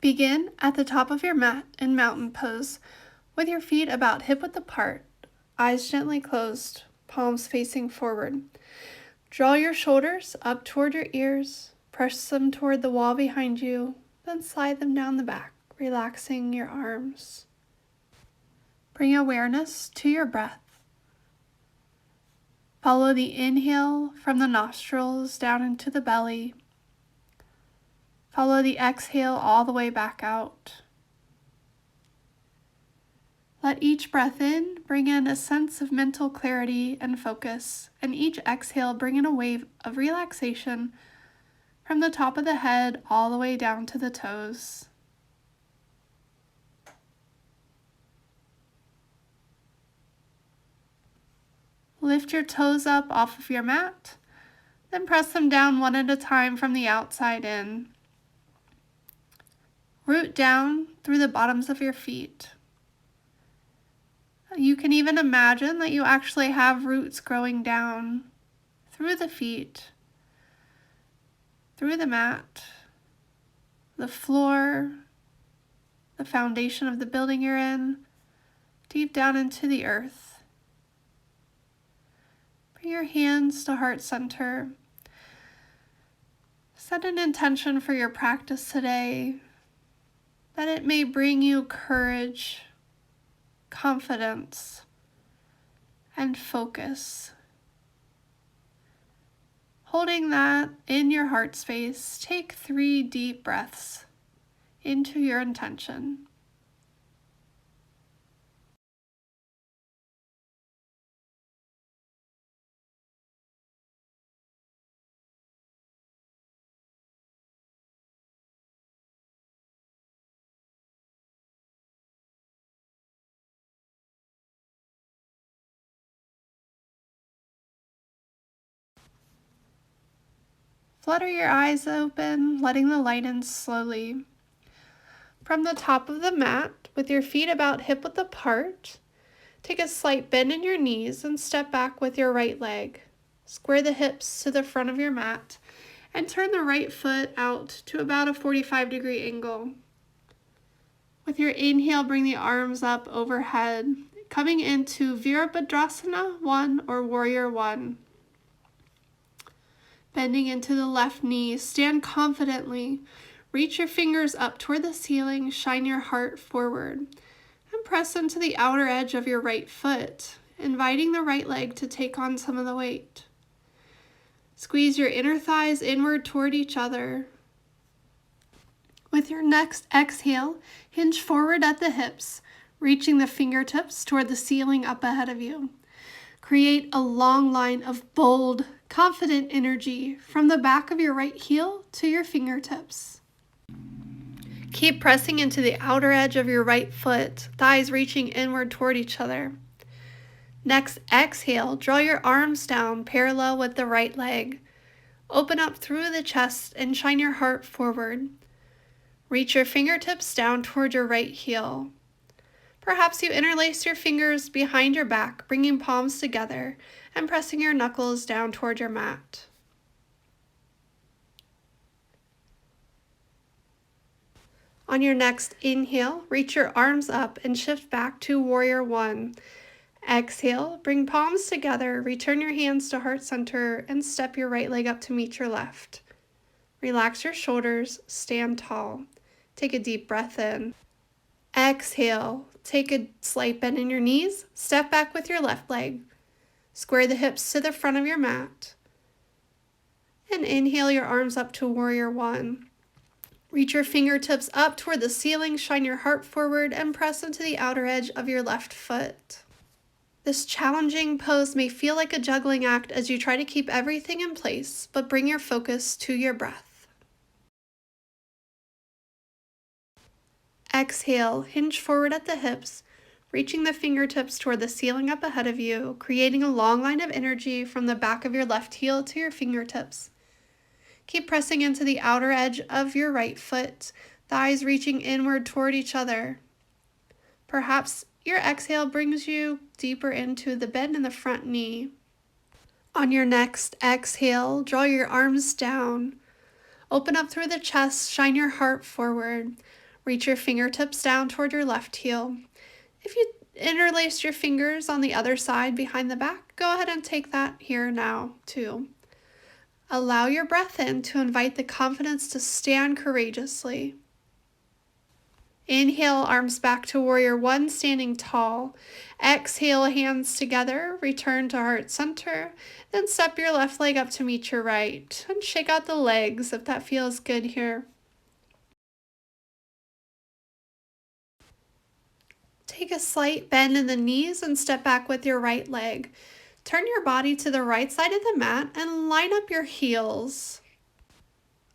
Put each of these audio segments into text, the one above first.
Begin at the top of your mat in mountain pose, with your feet about hip-width apart, eyes gently closed, palms facing forward. Draw your shoulders up toward your ears, press them toward the wall behind you, then slide them down the back, relaxing your arms. Bring awareness to your breath. Follow the inhale from the nostrils down into the belly. Follow the exhale all the way back out. Let each breath in bring in a sense of mental clarity and focus, and each exhale bring in a wave of relaxation from the top of the head all the way down to the toes. Lift your toes up off of your mat, then press them down one at a time from the outside in. Root down through the bottoms of your feet. You can even imagine that you actually have roots growing down through the feet, through the mat, the floor, the foundation of the building you're in, deep down into the earth. Bring your hands to heart center. Set an intention for your practice today, that it may bring you courage, confidence, and focus. Holding that in your heart space, take 3 deep breaths into your intention. Flutter your eyes open, letting the light in slowly. From the top of the mat, with your feet about hip-width apart, take a slight bend in your knees and step back with your right leg. Square the hips to the front of your mat and turn the right foot out to about a 45-degree angle. With your inhale, bring the arms up overhead, coming into Virabhadrasana 1 or Warrior 1. Bending into the left knee, stand confidently. Reach your fingers up toward the ceiling, shine your heart forward, and press into the outer edge of your right foot, inviting the right leg to take on some of the weight. Squeeze your inner thighs inward toward each other. With your next exhale, hinge forward at the hips, reaching the fingertips toward the ceiling up ahead of you. Create a long line of bold, confident energy from the back of your right heel to your fingertips. Keep pressing into the outer edge of your right foot, thighs reaching inward toward each other. Next exhale, draw your arms down parallel with the right leg. Open up through the chest and shine your heart forward. Reach your fingertips down toward your right heel. Perhaps you interlace your fingers behind your back, bringing palms together and pressing your knuckles down toward your mat. On your next inhale, reach your arms up and shift back to Warrior 1. Exhale, bring palms together, return your hands to heart center, and step your right leg up to meet your left. Relax your shoulders, stand tall. Take a deep breath in. Exhale, take a slight bend in your knees, step back with your left leg. Square the hips to the front of your mat. And inhale your arms up to Warrior 1. Reach your fingertips up toward the ceiling, shine your heart forward, and press into the outer edge of your left foot. This challenging pose may feel like a juggling act as you try to keep everything in place, but bring your focus to your breath. Exhale, hinge forward at the hips, reaching the fingertips toward the ceiling up ahead of you, creating a long line of energy from the back of your left heel to your fingertips. Keep pressing into the outer edge of your right foot, thighs reaching inward toward each other. Perhaps your exhale brings you deeper into the bend in the front knee. On your next exhale, draw your arms down. Open up through the chest, shine your heart forward. Reach your fingertips down toward your left heel. If you interlace your fingers on the other side behind the back, go ahead and take that here now too. Allow your breath in to invite the confidence to stand courageously. Inhale, arms back to warrior one, standing tall. Exhale, hands together, return to heart center. Then step your left leg up to meet your right. And shake out the legs if that feels good here. Take a slight bend in the knees and step back with your right leg. Turn your body to the right side of the mat and line up your heels.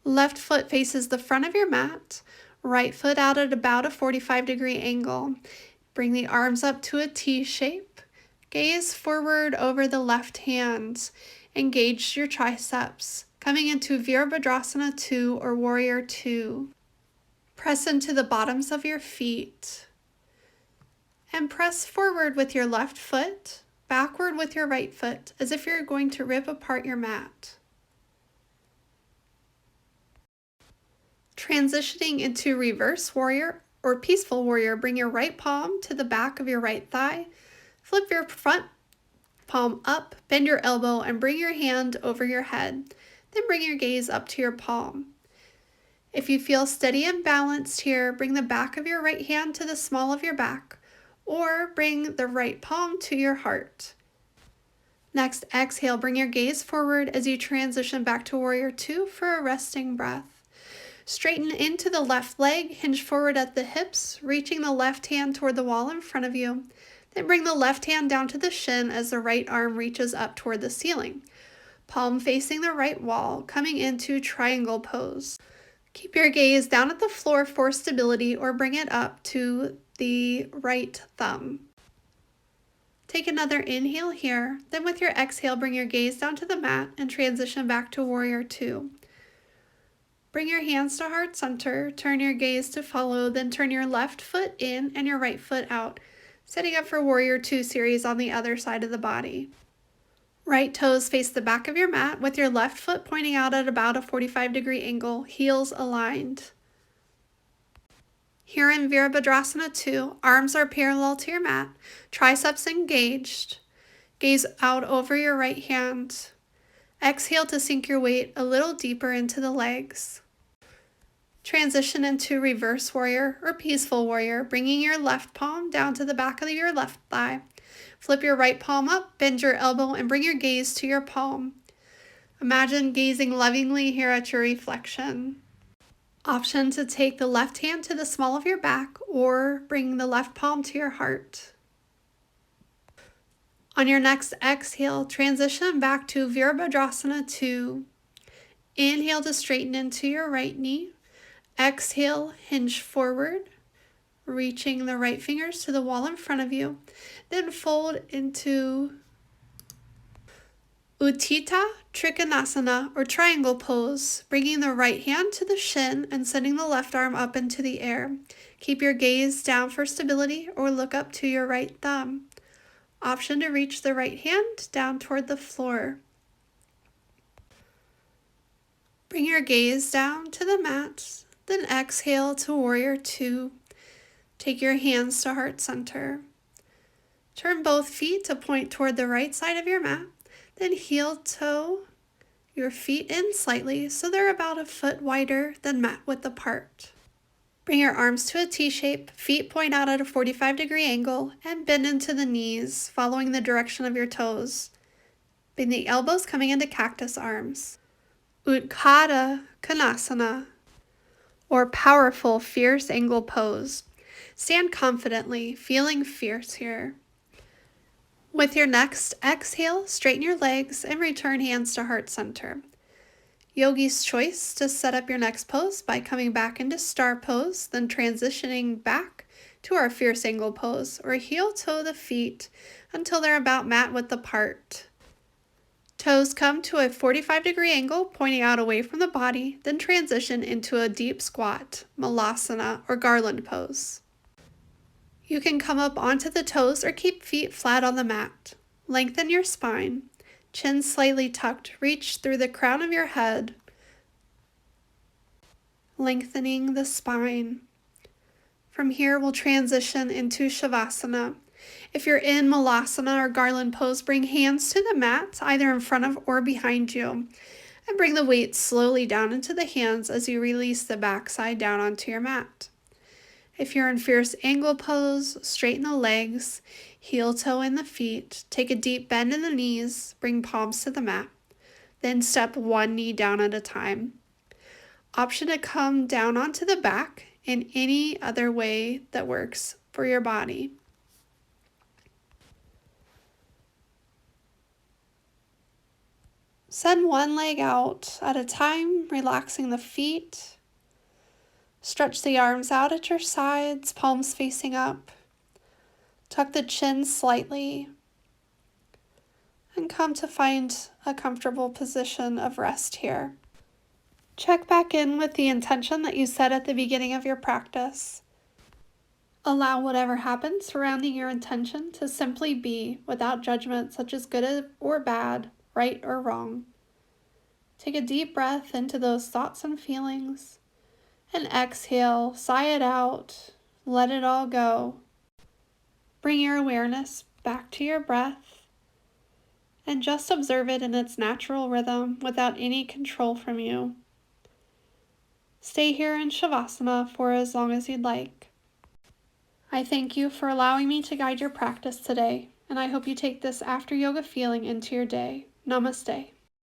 Left foot faces the front of your mat. Right foot out at about a 45-degree angle. Bring the arms up to a T shape. Gaze forward over the left hand. Engage your triceps. Coming into Virabhadrasana 2 or Warrior 2. Press into the bottoms of your feet. And press forward with your left foot, backward with your right foot, as if you're going to rip apart your mat. Transitioning into reverse warrior or peaceful warrior, bring your right palm to the back of your right thigh, flip your front palm up, bend your elbow, and bring your hand over your head. Then bring your gaze up to your palm. If you feel steady and balanced here, bring the back of your right hand to the small of your back, or bring the right palm to your heart. Next, exhale, bring your gaze forward as you transition back to Warrior 2 for a resting breath. Straighten into the left leg, hinge forward at the hips, reaching the left hand toward the wall in front of you. Then bring the left hand down to the shin as the right arm reaches up toward the ceiling. Palm facing the right wall, coming into triangle pose. Keep your gaze down at the floor for stability or bring it up to the right thumb. Take another inhale here, then with your exhale, bring your gaze down to the mat and transition back to Warrior 2. Bring your hands to heart center, turn your gaze to follow, then turn your left foot in and your right foot out, setting up for Warrior 2 series on the other side of the body. Right toes face the back of your mat with your left foot pointing out at about a 45-degree angle, heels aligned. Here in Virabhadrasana 2, arms are parallel to your mat, triceps engaged. Gaze out over your right hand. Exhale to sink your weight a little deeper into the legs. Transition into reverse warrior or peaceful warrior, bringing your left palm down to the back of your left thigh. Flip your right palm up, bend your elbow, and bring your gaze to your palm. Imagine gazing lovingly here at your reflection. Option to take the left hand to the small of your back or bring the left palm to your heart. On your next exhale, transition back to Virabhadrasana 2. Inhale to straighten into your right knee. Exhale, hinge forward, reaching the right fingers to the wall in front of you. Then fold into Utthita Trikonasana or triangle pose, bringing the right hand to the shin and sending the left arm up into the air. Keep your gaze down for stability or look up to your right thumb. Option to reach the right hand down toward the floor. Bring your gaze down to the mat, then exhale to Warrior 2. Take your hands to heart center. Turn both feet to point toward the right side of your mat, then heel toe your feet in slightly so they're about a foot wider than mat width apart. Bring your arms to a T shape, feet point out at a 45-degree angle, and bend into the knees, following the direction of your toes. Bring the elbows coming into cactus arms. Utthita Konasana, or powerful fierce angle pose. Stand confidently, feeling fierce here. With your next exhale, straighten your legs and return hands to heart center. Yogi's choice to set up your next pose by coming back into star pose, then transitioning back to our fierce angle pose, or heel toe the feet until they're about mat width apart. Toes come to a 45-degree angle, pointing out away from the body, then transition into a deep squat, malasana, or garland pose. You can come up onto the toes or keep feet flat on the mat. Lengthen your spine. Chin slightly tucked, reach through the crown of your head, lengthening the spine. From here, we'll transition into Shavasana. If you're in Malasana or garland pose, bring hands to the mat, either in front of or behind you, and bring the weight slowly down into the hands as you release the backside down onto your mat. If you're in fierce angle pose, straighten the legs, heel toe in the feet, take a deep bend in the knees, bring palms to the mat, then step one knee down at a time. Option to come down onto the back in any other way that works for your body. Send one leg out at a time, relaxing the feet. Stretch the arms out at your sides, palms facing up. Tuck the chin slightly and come to find a comfortable position of rest here. Check back in with the intention that you set at the beginning of your practice. Allow whatever happens surrounding your intention to simply be without judgment, such as good or bad, right or wrong. Take a deep breath into those thoughts and feelings, and exhale, sigh it out, let it all go. Bring your awareness back to your breath, and just observe it in its natural rhythm without any control from you. Stay here in Shavasana for as long as you'd like. I thank you for allowing me to guide your practice today, and I hope you take this after yoga feeling into your day. Namaste.